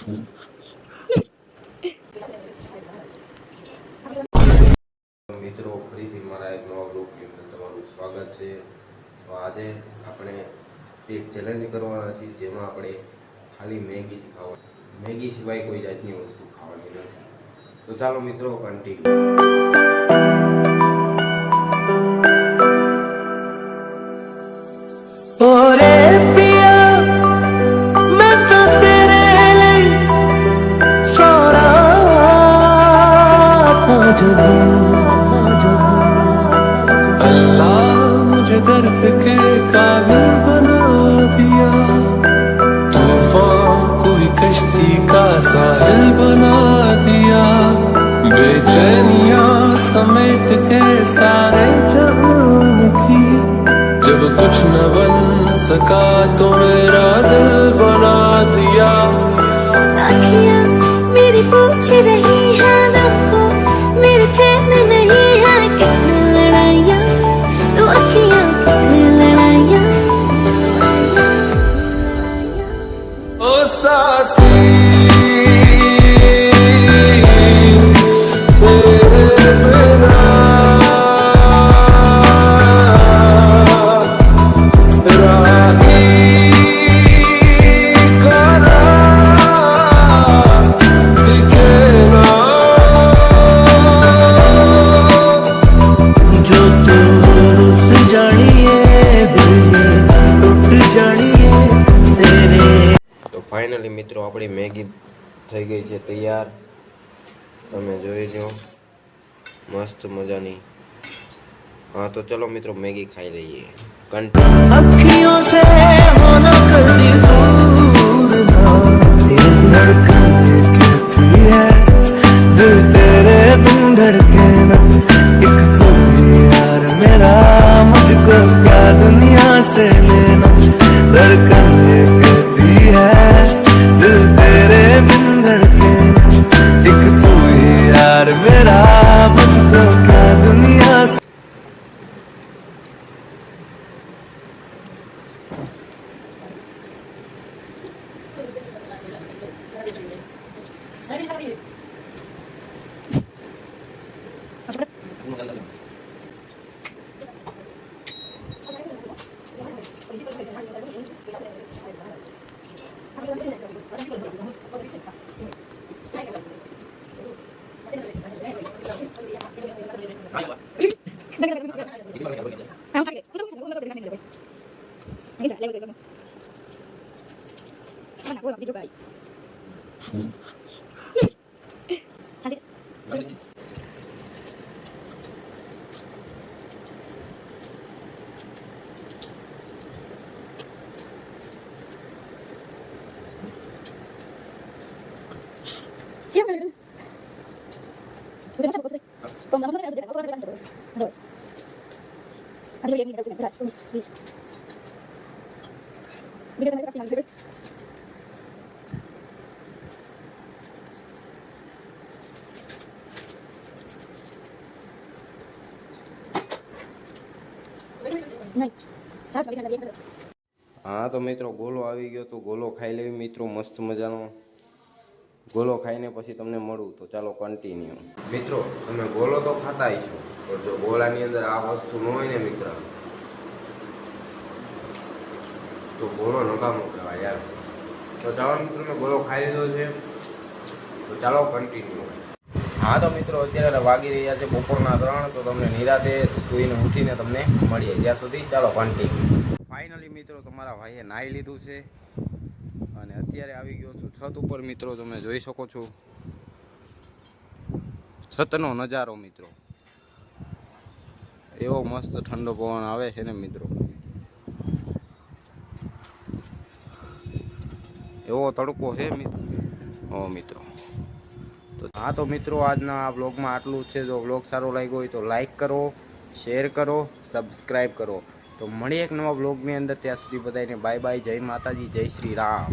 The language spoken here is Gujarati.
મિત્રો ફરીથી મારા એક નવા બ્લોગની અંદર તમારું સ્વાગત છે। તો આજે આપણે એક ચેલેન્જ કરવાના છીએ જેમાં આપણે ખાલી મેગી જ ખાવાની, મેગી સિવાય કોઈ જાતની વસ્તુ ખાવાની નથી। તો ચાલો મિત્રો કન્ટિન્યુ। अल्लाह मुझे दर्द के काबिल बना दिया, तूफान कोई कश्ती का साहिल बना दिया, बेचैनियां समेट के सारे जहान की, जब कुछ न बन सका तो मेरा दिल बना दिया। आँखियाँ मेरी पूछ रही है हमको, मेरे चैन नहीं है कितनी लड़ाइयाँ, तो आँखियाँ कितनी लड़ाइयाँ। ओ साथी ફાઇનલી મિત્રો આપણી મેગી થઈ ગઈ છે તૈયાર, તમે જોઈ લો મસ્ત મજાની। हाँ तो चलो मित्रों मैगी खाई लीजिए। अखियों से होना कभी दूर ना, दिल धड़कने कहती है, दिल तेरे बिन धड़के ना, एक तू ही यार मेरा, मुझको क्या दुनिया से लेना। धड़कन ये कहती है, दिल तेरे बिन धड़के ना, एक तू ही यार मेरा, मुझको क्या दुनिया से। हाँ तो मित्रों गोलो આવી ગયો તો ગોલો ખાઈ લેવી મિત્રો, મસ્ત મજાનો ગોલો ખાઈને પછી તમને મળું। તો ચાલો કન્ટિન્યુ। મિત્રો તમે ગોલો તો ખાતા હશો, પણ જો ગોલાની અંદર આ વસ્તુ ન હોય ને મિત્ર તો ગોલો નકામો કહેવાય યાર। તો ચાલો મિત્રો મેં ગોલો ખાઈ લીધો છે, તો ચાલો કન્ટિન્યુ। हाँ तो मित्रों અત્યારે વાગી રહ્યા છે બપોરના 3, તો તમને નિરાતે સૂઈને ઉઠીને તમને મળીએ, ત્યાં સુધી ચાલો કન્ટિન્યુ। ફાઇનલી મિત્રો તમારા ભાઈએ નાહી લીધું છે અને અત્યારે આવી ગયો છું છત ઉપર મિત્રો, તમે જોઈ શકો છો છતનો નજારો મિત્રો, એવો મસ્ત ઠંડો પવન આવે છે ને મિત્રો, એવો તડકો છે મિત્રો। તો हाँ तो मित्रों આજના આ વ્લોગમાં આટલું છે। જો વ્લોગ સારો લાગ્યો હોય તો લાઈક કરો, શેર કરો, સબસ્ક્રાઈબ કરો। તો મળીએ એક નવા વ્લોગની અંદર, ત્યાં સુધી બધાને બાય બાય, જય માતાજી, જય શ્રી રામ।